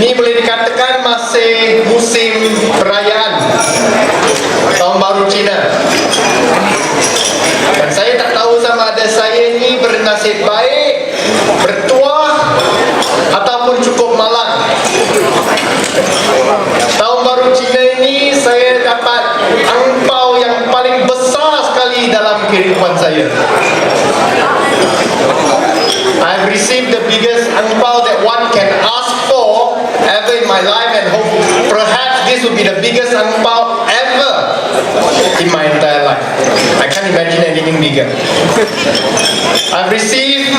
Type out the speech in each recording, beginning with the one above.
Ini boleh dikatakan masih musim perayaan Tahun Baru Cina. Dan saya tak tahu sama ada saya ini bernasib baik, bertuah, ataupun cukup malang. Tahun Baru Cina ini saya dapat angpau yang paling besar sekali dalam kehidupan saya. I've received the biggest angpau that one can ask for ever in my life, and hope perhaps this will be the biggest angpau ever in my entire life. I can't imagine anything bigger. I've received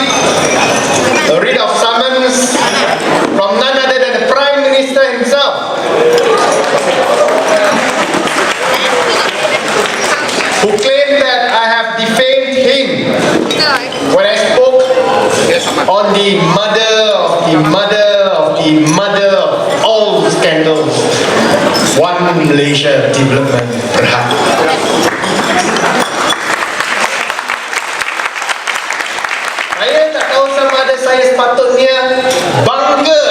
a writ of summons from none other than the Prime Minister himself, who claimed that I have defamed him when I spoke on the mother of the mother of the mother of all the scandals, One Malaysia Development Berhad. Saya tak tahu sama ada saya sepatutnya bangga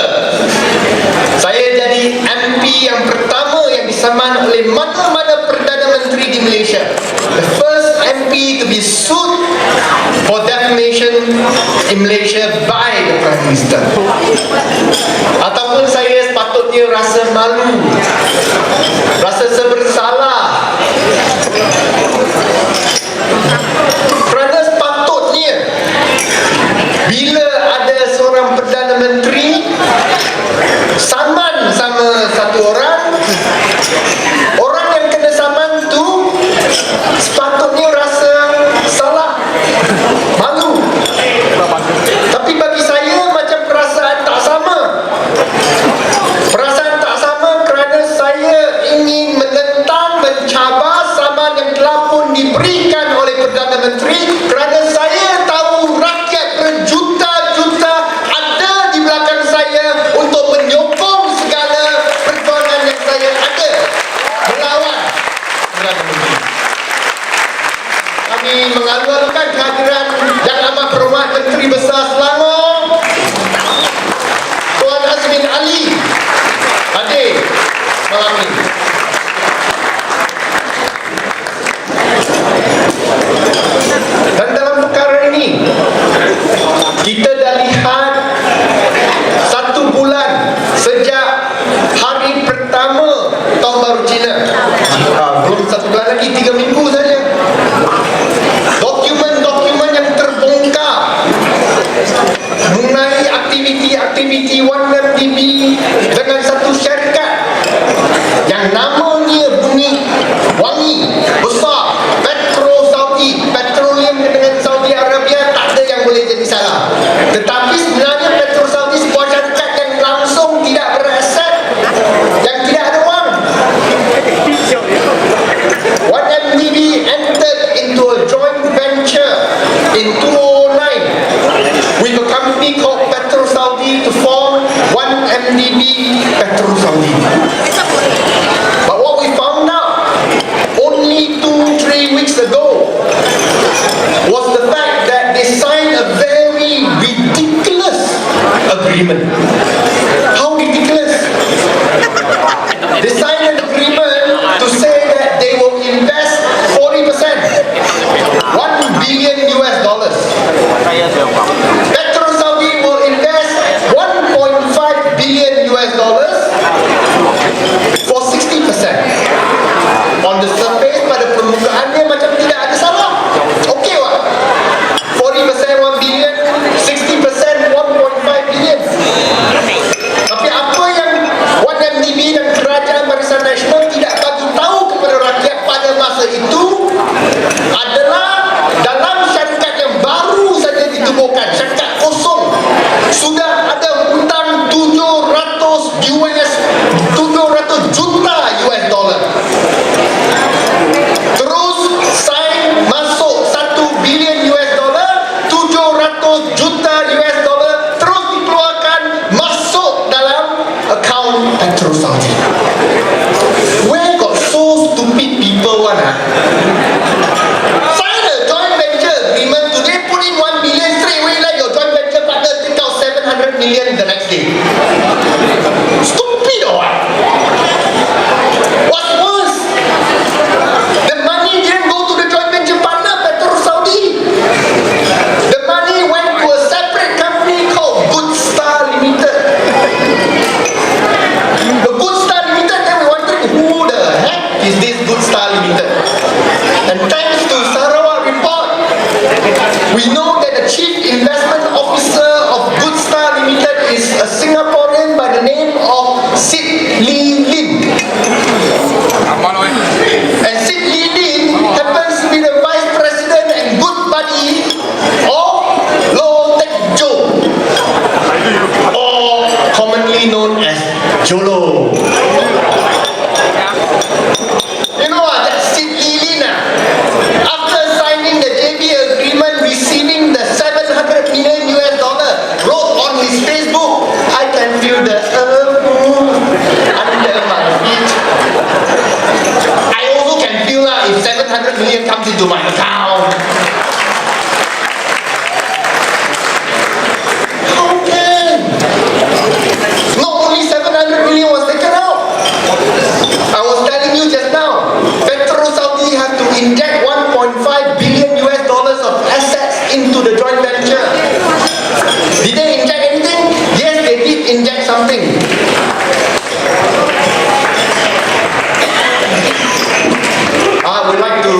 saya jadi MP yang pertama yang disaman oleh mana-mana Perdana Menteri di Malaysia. The first MP to be sued for defamation in Malaysia by the Prime Minister. Ataupun saya sepatutnya rasa malu, rasa bersalah, kerana sepatutnya bila ada seorang Perdana Menteri saman sama satu orang, orang yang kena saman tu sepatutnya rasa salah, malu. Tapi bagi saya macam perasaan tak sama. Perasaan tak sama kerana saya ingin menentang, mencabar saman yang telah pun diberikan oleh Perdana Menteri, kerana saya tahu rakyat berjuta-juta ada di belakang saya untuk menyokong segala perjuangan yang saya ada melawan Perdana Menteri. Kami mengalu-alukan kehadiran Yang Amat Berhormat Menteri Besar Selangor, Tuan Azmin Ali, hadir malam ini. Dan dalam perkara ini kita dah lihat 1 bulan sejak hari pertama Tahun Baru Cina. Belum 1 bulan lagi, 3 minggu saja. Dokumen-dokumen yang terbongkar mengenai aktiviti-aktiviti 1MDB dengan satu syarikat yang namanya bunyi wangi, besar, Petro Saudi, petroleum dengan Saudi Arabia, tak ada yang boleh jadi salah. Tetapi sebenarnya Petro Saudi sebuah syarikat yang langsung tidak beraset, yang tidak ada wang. 1MDB entered into a joint venture in 2009 with a company called Petro Saudi to form 1MDB Petro Saudi. But what we found out only 2-3 weeks ago was the fact that they signed a very ridiculous agreement. How ridiculous? They signed an agreement to say that they will invest 40%, $1 billion. Petro Saudi will invest $1.5 billion for 60%. On the surface, pada permukaannya macam tidak ada salah. Okay, what? 40% 1 billion, 60% 1.5 billion. Tapi apa yang 1MDB dan Kerajaan Barisan Nasional tidak bagi tahu kepada rakyat pada masa itu adalah dalam syarikat yang baru saja ditubuhkan, syarikat kosong, sudah ada hutang 700 juta US dollar. Terus sign masuk 1 billion US dollar, 700 juta US dollar terus dikeluarkan masuk dalam akaun Petro Saudi. Where got so stupid people one? Sign a joint venture agreement today, put in 1 billion straight away, like your joint venture partner take out 700 million the next day. Jho Low. You know what? That Sid Lilina, after signing the JB agreement, receiving the $700 million wrote on his Facebook, I can feel the earth under my feet. I also can feel if 700 million comes into my account. How can? Not only 700 million was taken out. I was telling you just now, Saudi have to inject 1.5 billion of assets into the joint venture. Did they inject anything? Yes, they did inject something. I would like to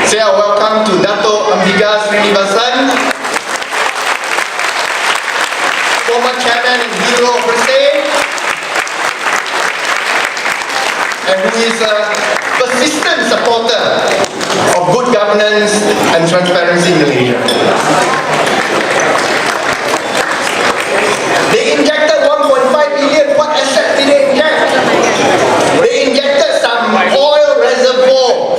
say a welcome to Dato' Ambiga Srinivasan, former chairman and Bureau of Trade, and who is a persistent supporter of good governance and transparency in Malaysia. They injected 1.5 billion. What assets did they inject? They injected some oil reservoir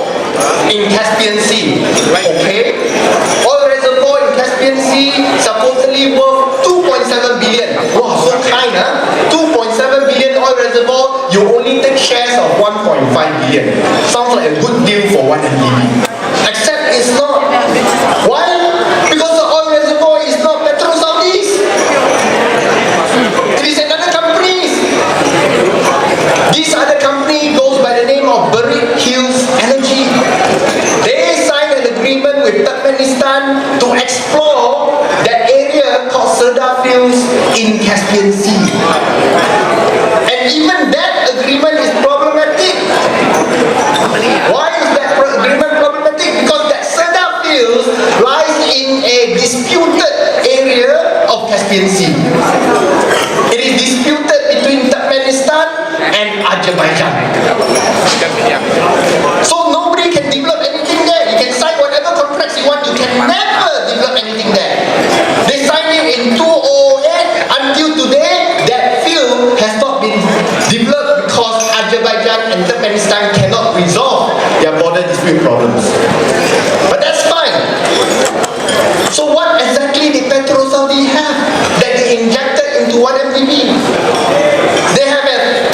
in Caspian Sea. Okay? Oil reservoir in Caspian Sea supposedly worth 2.7 billion. Wow, so kind, huh? 2.7 billion oil reservoir, you only take shares of 1.5 billion. Sounds like a good deal for one MDB. Except it's not. Why? Because the oil reservoir is not Saudis. It is another company. This other company goes by the name of Brickfields Energy. They signed an agreement with Turkmenistan to explore that area called Serda Fields in Caspian Sea. And even that agreement is problematic. Why is that agreement problematic? Because that Serda Fields lies in a disputed area of Caspian Sea. It is disputed between Turkmenistan and Azerbaijan. So nobody can develop anything there. You can sign whatever contracts you want, you can never develop anything there. They signed it in 2008. Until today, that field has not been developed because Azerbaijan and Turkmenistan cannot resolve their border dispute problems. But that's fine. So what exactly did Saudi have that they injected into 1MDB? They have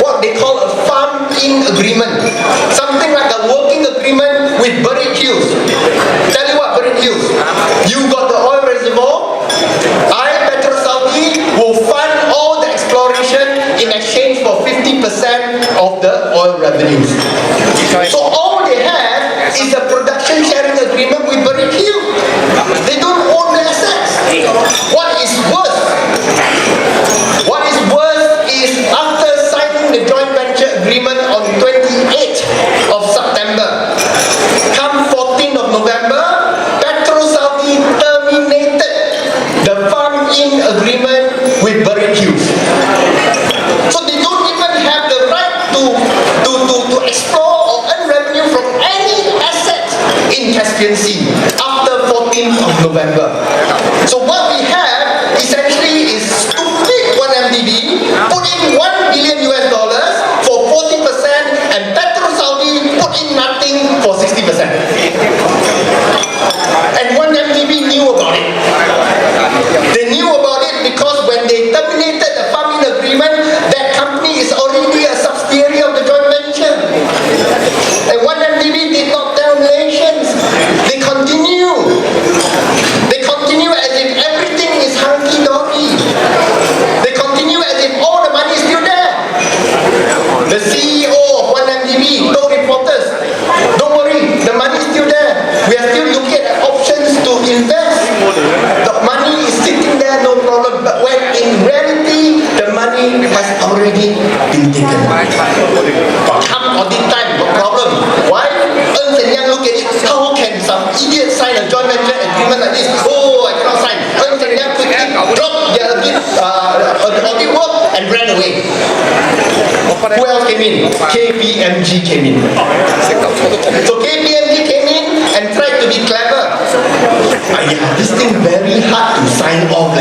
what they call a farm-in agreement. Something like a working agreement with Brickfields. Tell you what, Brickfields, you got the oil reservoir. I, Saudi, will fund all the exploration in exchange for 50% of the oil revenues. So all they have is a production sharing agreement with Brickfields. They don't own the assets. What is worse? What is worse is after signing the joint venture agreement on 28th of September, come 14th of November, Saudi terminated the farm-in agreement with Brickfields. So they don't even have the right to explore or earn revenue from any asset in Caspian Sea after 14th of November. So what we have essentially is stupid 1MDB put in $1 billion for 40% and Saudi put in nothing for 60%. And 1MDB knew about it. They knew about it because when they terminated the farming agreement, that company is already a subsidiary of the joint venture. And 1MDB did not tell Malaysians. They continue. They continue as if everything is hunky-dory. They continue as if all the money is still there. The CEO of 1MDB told reporters, don't worry, the money is still there. We are still looking at options to invest. The money is sitting there, no problem. But when in reality, the money has already been taken. Come audit time, no problem. Why? Ernst & Young look at it. How can some idiot sign a joint venture agreement like this? Oh, I cannot sign. Ernst & Young quickly dropped their audit work and ran away. Who else came in? KPMG came in. So KPMG came in and tried to be clever. This thing very hard to sign off.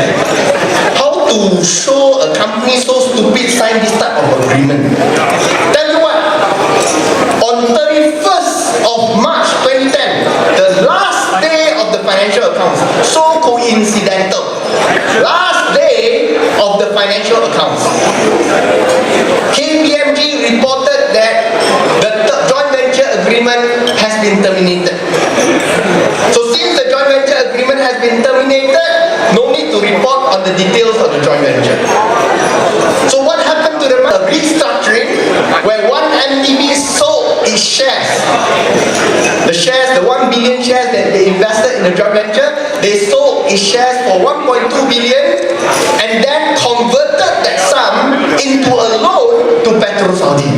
How to show a company so stupid sign this type of agreement? Tell you what, on 31st of March 2010, the last day of the financial accounts, so coincidental, last day of the financial accounts, KPMG reported that the joint venture agreement has been terminated. So since the joint venture agreement has been terminated, no need to report on the details of the joint venture. So what happened to the restructuring where 1MDB sold its shares? The shares, the 1 billion shares that they invested in the joint venture, they sold its shares for 1.2 billion and then converted that sum into a loan to Petro Saudi.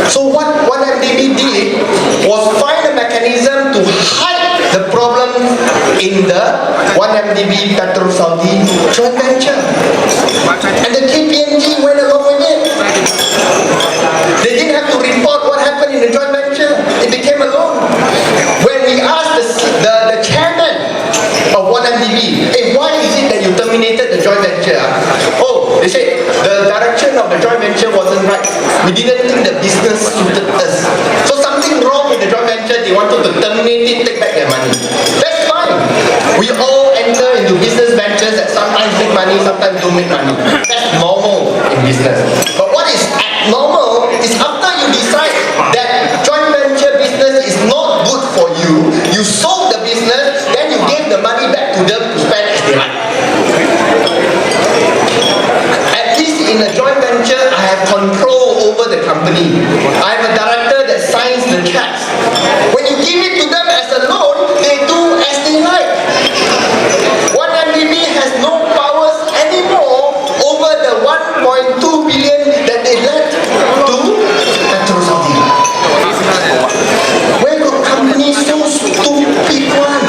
So what 1MDB did was find a mechanism to hide the problem in the 1MDB Petro Saudi joint venture. And the KPMG went along with it. They didn't have to report what happened in the joint venture. It became a loan. When we asked the chairman of 1MDB, hey, why is it that you terminated the joint venture? Oh, they said the direction of the joint venture wasn't right. We didn't think the business suited us. So something wrong with the joint venture, they wanted to terminate it, take back their money. That's fine. We all enter into business ventures that sometimes make money, sometimes don't make money. That's normal in business. But what is abnormal is after you decide that joint venture business is not good for you, you sold the business, then you gave the money back to them to spend as they like. At least in a joint venture, I have control over the company. I have a director that signs the checks. When you give it to them as a loan, they do as they like. 1MDB has no powers anymore over the 1.2 billion that they lent to Petro Saudi. Where got companies so stupid one?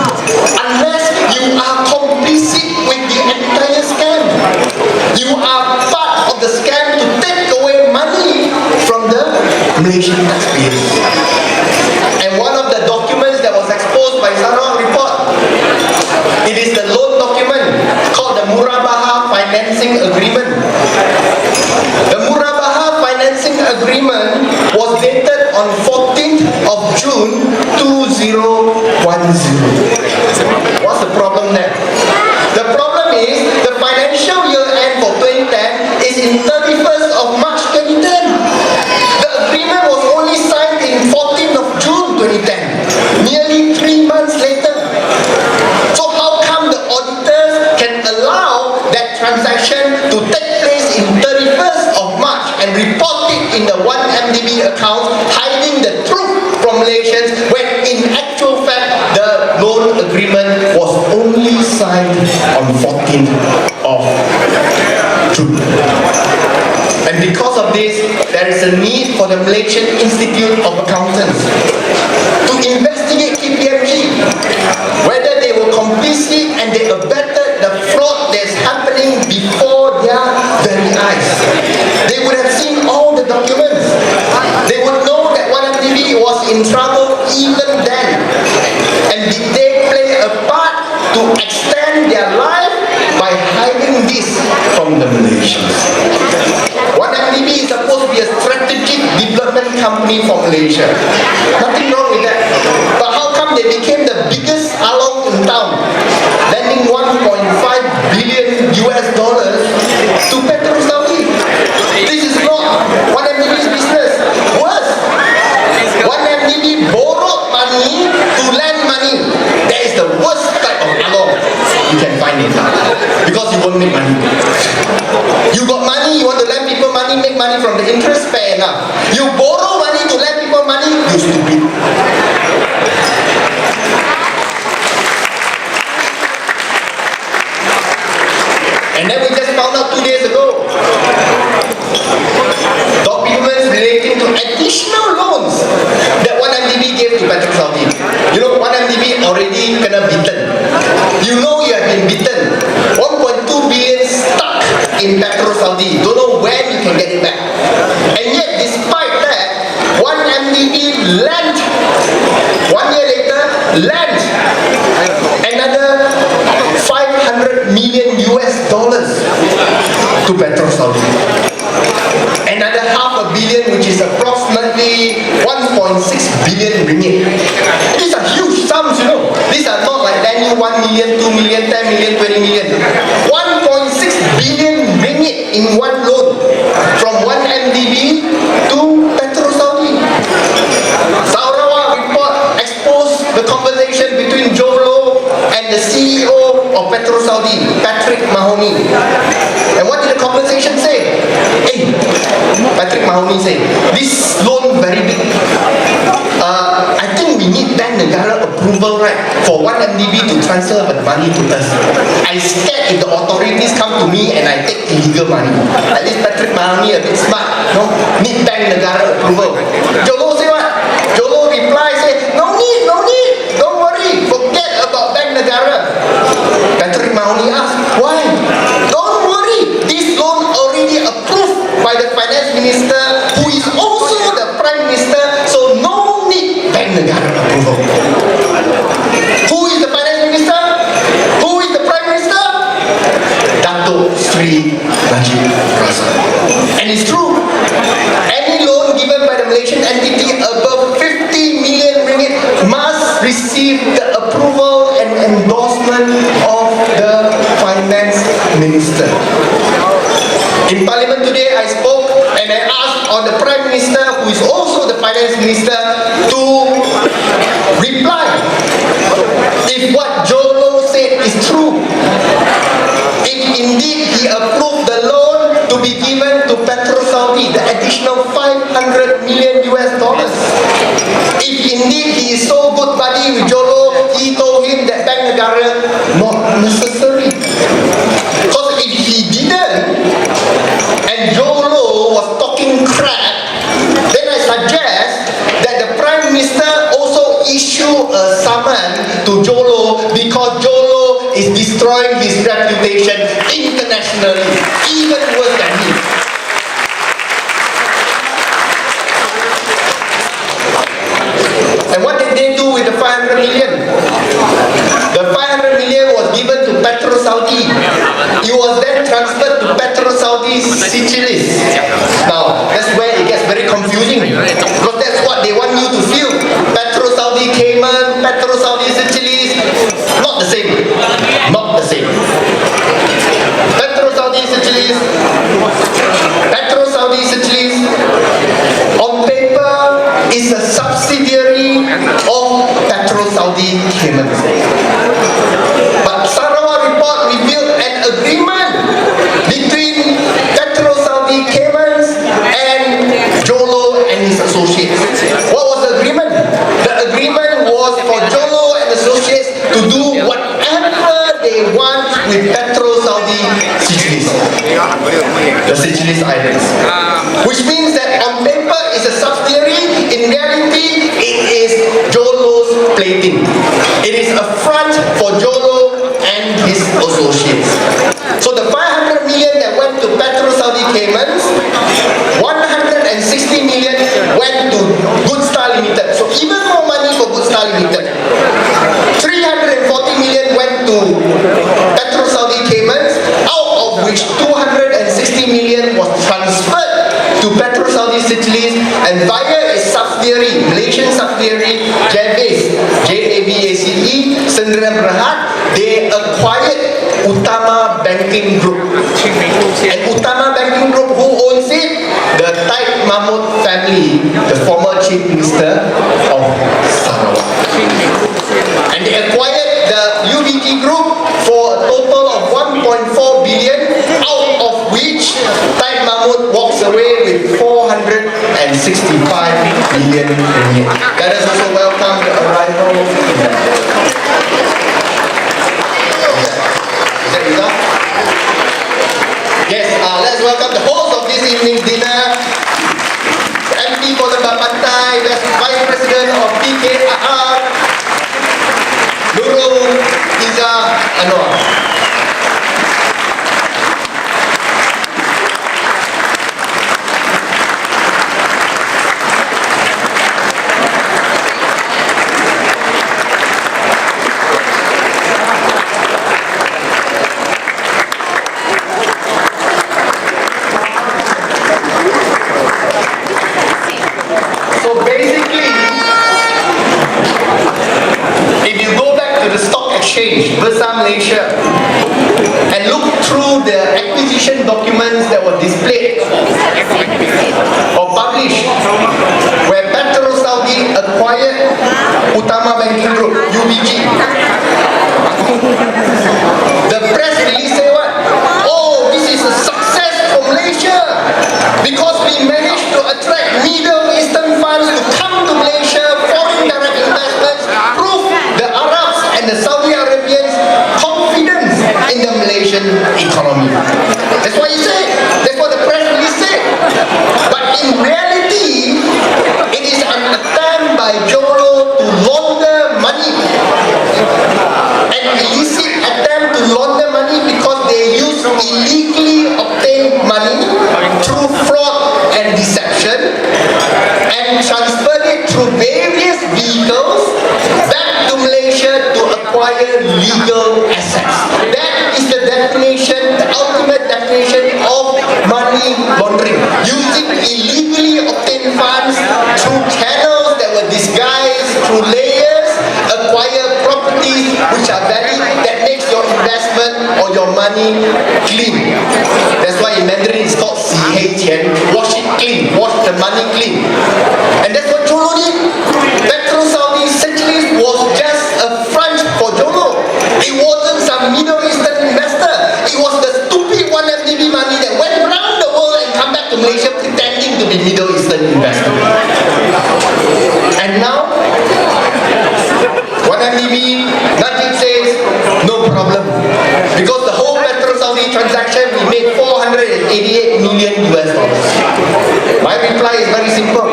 Unless you are complicit with the entire scam. You are part of the scam to take away money from the Malaysian taxpayers. And one of the documents that was exposed by Sarawak report, it is the loan document called the Murabaha Financing Agreement. The Murabaha Financing Agreement was dated on 14th of June 2010. What's the problem there? The problem is the financial year end for 2010 is in 31st of March 2010. The agreement was only signed in 14th of June 2010, nearly 3 months later. So how come the auditors can allow that transaction to take place in 31st of March and report it in the 1MDB account, hiding the truth from Malaysians, when in actual fact the loan agreement was only signed on 14th of June. And because of this, there is a need for the Malaysian Institute of Accountants to investigate KPMG, whether they were complicit and they abetted the fraud that's happening before their very eyes. They would have seen all the documents. They would know that 1MDB was in trouble even then. And did they play a part to extend their life by hiding this from the Malaysians? 1MDB is supposed to be a strategic development company for Malaysia. Nothing wrong with that. But how come they became the biggest along in town, lending 1.5 billion US dollars to Petro Saudi? This is not 1MDB's business. Worse, 1MDB borrowed money to lend money. That is the worst type of along you can find it, because you won't make money. You got money, you want to lend people money, make money from the interest, fair enough. You borrow money to lend people money, you stupid. And then we just found out 2 days ago, documents relating to additional loans that 1MDB gave to Petro Saudi. You know, 1MDB already kena bitten. You know you have been bitten. 1.2 billion stuck in Petro Saudi. Don't know when you can get it back. And yet, despite that, 1MDB lent, 1 year later, lent another 500 million US to Petro Saudi. Another $500 million, which is approximately 1.6 billion ringgit. These are huge sums, you know. These are not like lending 1 million, 2 million, 10 million, 20 million. 1.6 billion ringgit in one loan from one MDB to Petro Saudi. Sarawak report exposed the conversation between Jho Low and the CEO of Petro Saudi, Patrick Mahoney. And what did the conversation say? Hey, Patrick Mahoney said, this loan very big. I think we need Bank Negara approval, right, for one MDB to transfer the money to us. I scared if the authorities come to me and I take illegal money. At least Patrick Mahoney a bit smart, no? Need Bank Negara approval. Jho Low say what? Jho Low reply say, no need, don't worry, forget about Bank Negara. Patrick Mahoney asked, why? Don't worry, this loan already approved by the finance minister, who is also the prime minister, so no need Bank Negara approval. Who is the finance minister? Who is the prime minister? Dato Sri Najib Razak. And it's true. Any loan given by the Malaysian entity above 50 million ringgit must receive the approval and endorsement of the finance minister. In Parliament today, I spoke and I asked on the Prime Minister, who is also the Finance Minister, to reply if what Jho Low said is true. If indeed he approved the loan to be given to Petro Saudi, the additional $500 million US. If indeed he is so good buddy with Jho Low, he told him that Bank Negara not necessary. Because if he didn't, and Jho Low was talking crap, then I suggest that the Prime Minister also issue a summon to Jho Low, because Jho Low is destroying his reputation internationally, even worse than me. And what did they do with the 500 million? The 500 million was given to Petro Saudi. It was then transferred to Petro Saudi Seychelles. Now, that's where it gets very confusing, because that's what they want you to feel. Petro Saudi Cayman, Petro Saudi Seychelles, not the same. Not the same. Petro Saudi Seychelles, Petro Saudi Seychelles, on paper, is a subsidiary of Petro Saudi Cayman. But Sarawak report revealed an agreement between Petro Saudi Cayman and Jho Low and his associates. What was the agreement? The agreement was for Jho Low and associates to do whatever they want with Petro Saudi Seychelles, the Seychelles Islands. Which means that on paper it's a subsidiary, in reality it is Jho Low's plating. It is a front for Jho Low and his associates. So the 500 million that went to Petro Saudi Cayman, 160 million went to Good Star Limited. So even more money for Good Star Limited. 340 million went to Petro Saudi Cayman, out of which 260 million was transferred to Petro Saudi Seychelles, and via its subsidiary, Malaysian subsidiary, JAVACE, J-A-V-A-C-E, Sendirian Berhad, they acquired Utama Banking Group. And Utama Banking Group, who owns it? The Taib Mahmud family, the former Chief Minister of Sarawak. And they acquired the UBT Group for a total of 1.4 billion, out of which Taib Mahmud walks away with 465 million ringgit. Let us also welcome the arrival. Is that Izzah? Yes, let's welcome the host of this evening's dinner, MP for Lembah Pantai, Vice President of PKR, Nurul Izzah Anwar. laundering, using illegally obtained funds through channels that were disguised through layers, acquire properties which are valid, that makes your investment or your money clean. That's why in Mandarin it's called 洗黑钱, wash it clean, wash the money clean. And that's what Jho Low did. Petro Saudi essentially was just a front for Jho Low. It wasn't some Middle Eastern investor. It was the stupid 1MDB money that went around the world and come back to Malaysia pretending to be Middle Eastern investor. And now 1MDB, Najib says, no problem. Because the whole Petro Saudi transaction, we made 488 million US dollars. My reply is very simple.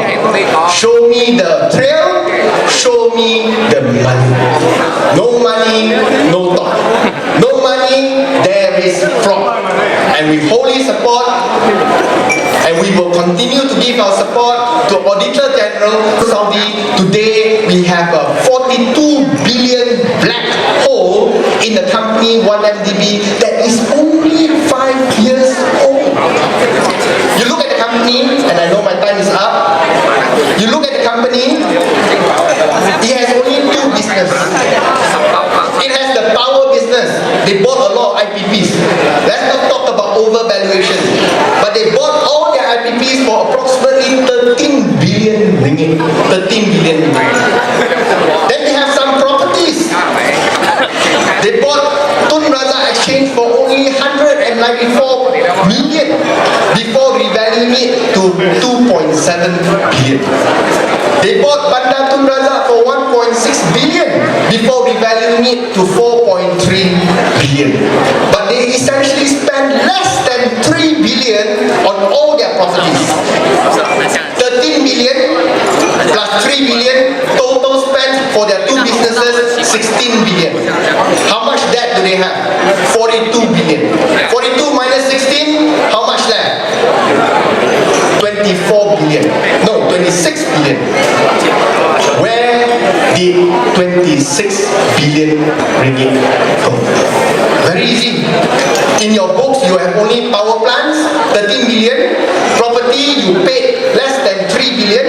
Show me the trail, show me the money. No money, no talk. No money, there is fraud. And we wholly support, and we will continue to give our support to Auditor General Saudi. Today, we have a 42 billion black hole in the company 1MDB that is only 5 years old. You look at the company, and I know my time is up. You look at the company, it has only two businesses. It has the power business. They bought a lot of IPPs. Let's not talk about overvaluation. But they bought all their IPPs for approximately 13 billion ringgit. 13 billion ringgit. Then they have some properties. They bought Tun Razak Exchange for only 194 million before revaluing it to 2.7 billion. They bought Bandar Tun Razak for 1.6 billion before revaluing it to 4.3 billion. But they essentially spent less than 3 billion on all their properties. 13 billion plus 3 billion total spent for their two businesses, 16 billion. How much debt do they have? 42 billion. 42 minus 16, how much left? 24 billion. No, 26 billion. Where did 26 billion ringgit go? Very easy. In your books, you have only power plants, 13 billion. Property, you paid less than 3 billion.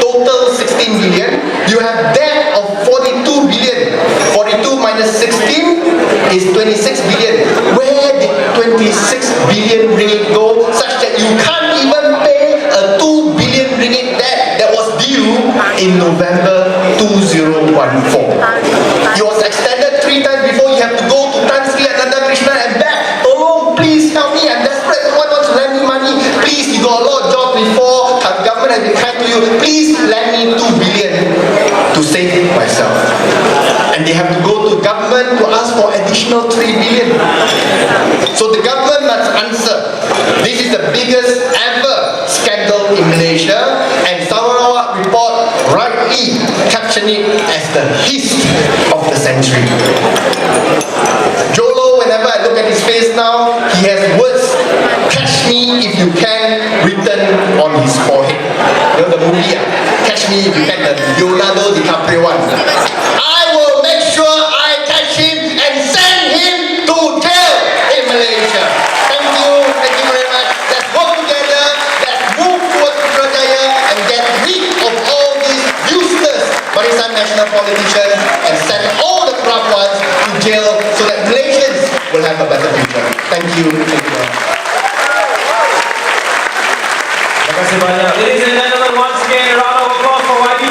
Total 16 billion. You have debt of 42 billion. 42 minus 16 is 26 billion. Where did 26 billion ringgit go such that you can't even pay a 2 billion ringgit debt that was due in November 2014? It was extended 3 times before. You have to go to Tan Sri Ananda Krishna and back. Tolong, please help me. I'm desperate. No one wants to lend me money. Please, you got a lot of jobs before. The government has been kind to you. Please lend me 2 billion to save myself. And they have to go to government to ask for additional 3 billion. So the government must answer. This is the biggest ever scandal in Malaysia, and Sarawak report rightly captioned it as the hist of the century. Jho Low, whenever I look at his face now, he has words, "Catch me if you can," written on his forehead. You know the movie, Catch Me If You Can, the Leonardo DiCaprio one. I will make sure I catch him and send him to jail in Malaysia. Thank you very much. Let's work together, let's move towards Putrajaya and get rid of all these useless Barisan Nasional politicians and send all the corrupt ones to jail so that Malaysians will have a better future. Thank you. Terima kasih banyak. Ladies and gentlemen, once again, a round of applause for YB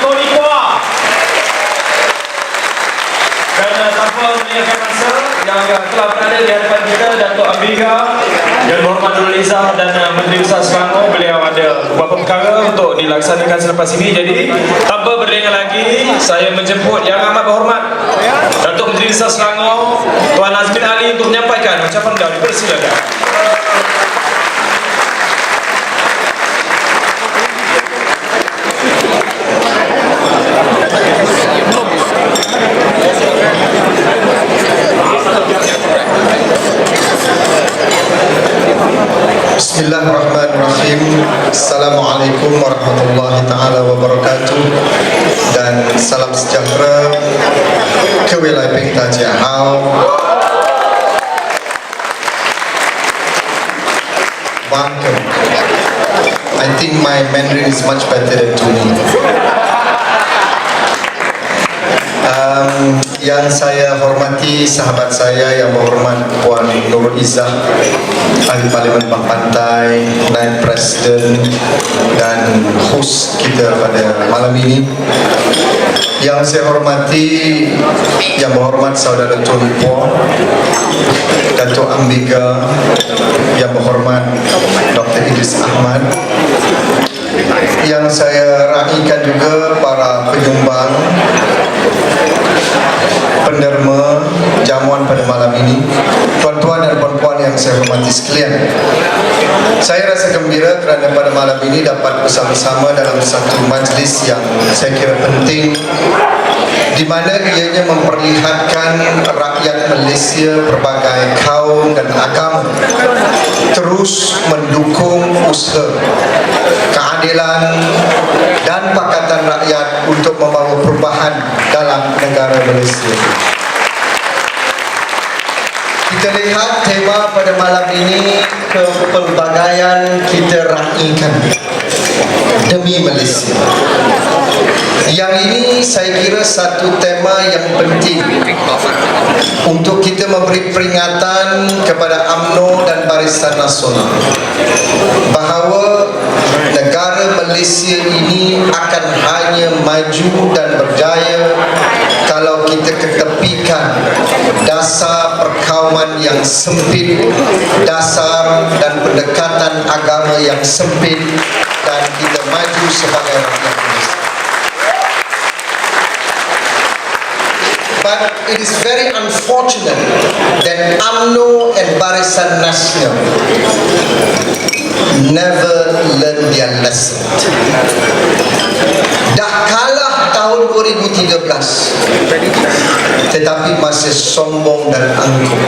Dan tanpa meninggalkan masa yang telah berada di hadapan kita, Datuk Ambiga Yang Berhormat Nurul Izzah dan Menteri Besar Selangor, beliau ada beberapa perkara untuk dilaksanakan selepas ini. Jadi tanpa berlengah lagi, saya menjemput Yang Amat Berhormat Datuk Menteri Besar Selangor Tuan Azmin Ali untuk menyampaikan ucapan beliau. Dipersilakan. Bismillahirrahmanirrahim. Assalamualaikum warahmatullahi ta'ala wabarakatuh. Dan salam sejahtera ke wilayah Pantai Thean Hou. Makan. think my Mandarin is much better than Tony. Yang saya hormati sahabat saya yang berhormat Puan Nurul Izzah, Ahli Parlimen Pantai, Naib Presiden dan host kita pada malam ini. Yang saya hormati yang berhormat Saudara Tony Poh, Datuk Ambiga, yang berhormat Dr. Idris Ahmad. Yang saya raikan juga para penyumbang, penderma jamuan pada malam ini, tuan-tuan dan puan-puan yang saya hormati sekalian. Saya rasa gembira kerana pada malam ini dapat bersama-sama dalam satu majlis yang saya kira penting, di mana ianya memperlihatkan rakyat Malaysia berbagai kaum dan agama terus mendukung usaha keadilan dan pakatan rakyat untuk membawa perubahan dalam negara Malaysia. Kita lihat tema pada malam ini, kepelbagaian kita raikan demi Malaysia. Yang ini saya kira satu tema yang penting untuk kita memberi peringatan kepada UMNO dan Barisan Nasional bahawa negara Malaysia ini akan hanya maju dan berjaya kalau kita ketepikan dasar perkauman yang sempit, dasar dan pendekatan agama yang sempit, dan kita maju sebagai rakyat Malaysia. But it is very unfortunate that UMNO and Barisan Nasional never learn their lesson. Dah kalah tahun 2013, tetapi masih sombong dan angkuh.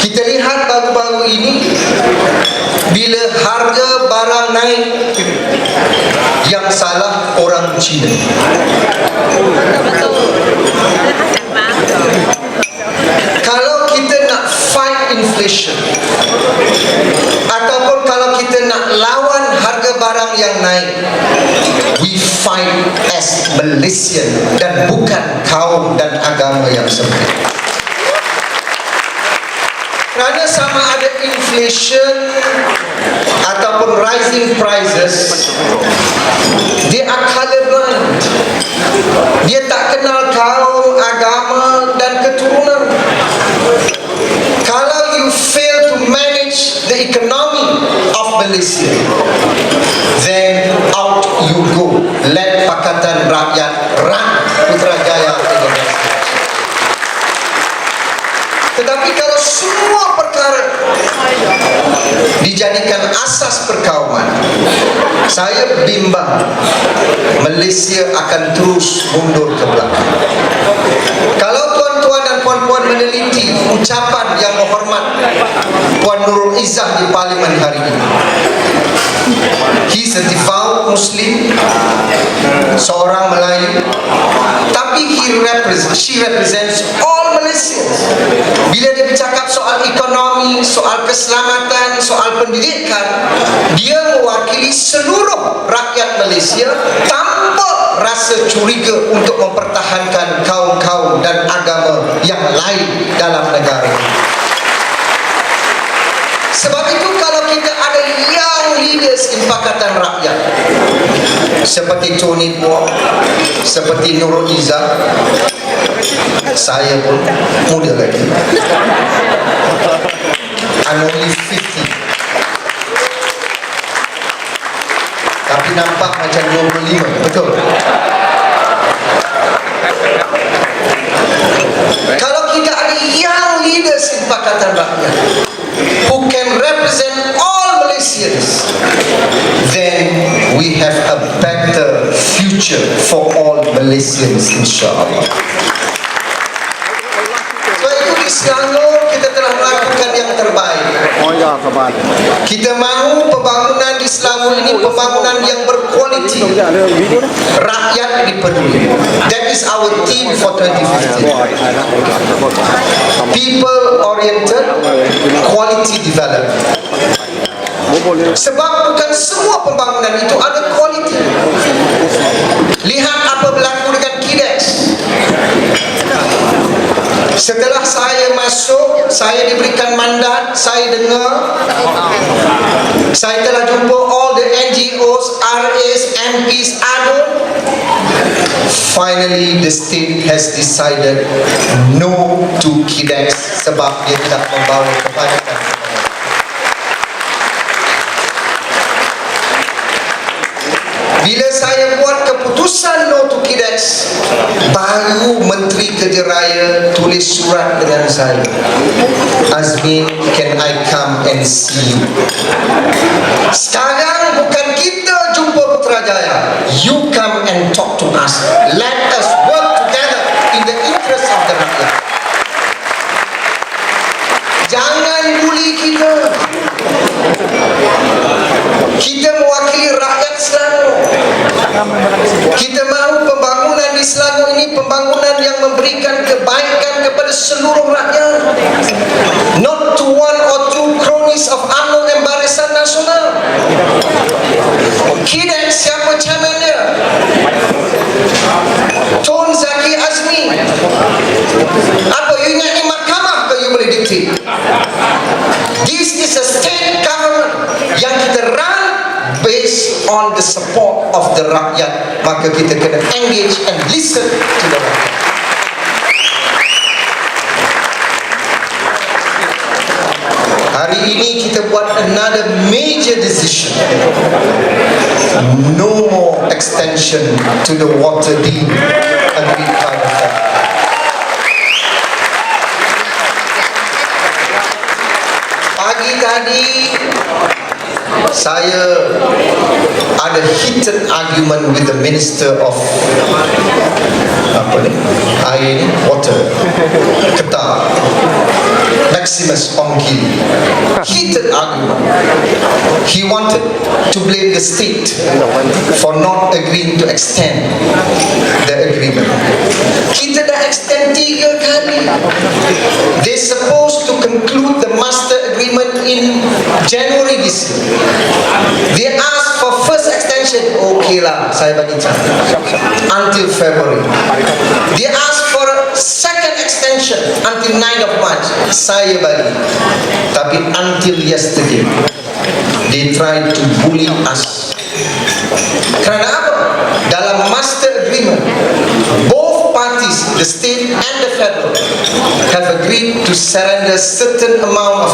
Kita lihat baru-baru ini, bila harga barang naik, yang salah orang Cina. Kalau kita nak fight inflation, ataupun kalau kita nak lawan harga barang yang naik, we fight as Malaysian dan bukan kaum dan agama yang sempit. Kerana sama ada inflation ataupun rising prices, dia are colorblind. Dia tak kenal kaum, agama dan keturunan. Kalau you fail to manage the economy of Malaysia, then out you go. Let Pakatan Rakyat run Putrajaya Indonesia. Tetapi kalau semua perkara dijadikan asas perkauman, saya bimbang Malaysia akan terus mundur ke belakang. Kalau tuan-tuan dan puan-puan meneliti ucapan yang berhormat Puan Nurul Izzah di Parlimen hari ini, he is a devout Muslim, seorang Melayu, tapi she represents all Malaysians. Bila dia bercakap soal ekonomi, soal keselamatan, soal pendidikan, dia mewakili seluruh rakyat Malaysia tanpa rasa curiga untuk mempertahankan kaum-kaum dan agama yang lain dalam negara. Sebab itu kalau kita ada young leaders in Pakatan Rakyat seperti Tony Poh, seperti Nurul Izzah, saya pun muda lagi, I'm only 50, tapi nampak macam 25, betul? Kalau kita ada young leaders in Pakatan Rakyat who can represent all Malaysians, then we have a better future for all Malaysians, insyaAllah. Sebab itu di Selangor kita telah melakukan yang terbaik. Kita mahu pembangunan di Selangor ini pembangunan yang berkualiti, rakyat dipeduli. That is our theme for 2015. People oriented, quality development. Sebab bukan semua pembangunan itu ada kualiti. Lihat apa berlaku dengan KIDEX. Setelah saya masuk, saya diberikan mandat, saya dengar, saya telah jumpa all the NGOs, RAs, MPs, ADO. Finally, the state has decided no to KIDEX sebab dia tidak membawa kebaikan. Bila saya buat keputusan no to KIDEX, baru Menteri Kerja Raya tulis surat dengan saya, Azmin, can I come and see you? Sekarang bukan kita jumpa Putrajaya, you come and talk to us. Let us work together in the interest of the rakyat. Jangan bully kita. Kita mewakili rakyat Selangor. Kita mahu pembangunan di Selangor ini pembangunan yang memberikan kebaikan kepada seluruh rakyat, not to one or two cronies of UMNO dan Barisan Nasional. KIDEX siapa chairman dia? Tun Zaki Azmi. Apa you ingat ni mahkamah ke you boleh dictate? This is a state government yang kita run based on the support of the rakyat. Maka kita kena engage and listen to the rakyat. Hari ini kita buat another major decision. No more extension to the water deal agreed by the federal. Pagi tadi saya ada heated argument with the Minister of air ni, water, Kedah, Maximus Ongkili. Heated argument. He wanted to blame the state for not agreeing to extend the agreement. Kita dah extend 3 kali. They supposed to conclude the master agreement in January this year. They asked for first extension. Okay lah, saya bagi until February. They asked for a second extension until 9th of March. Saya bagi. Tapi until yesterday, they tried to bully us. Kerana apa? Dalam master agreement, both parties, the state and the federal, have agreed to surrender certain amount of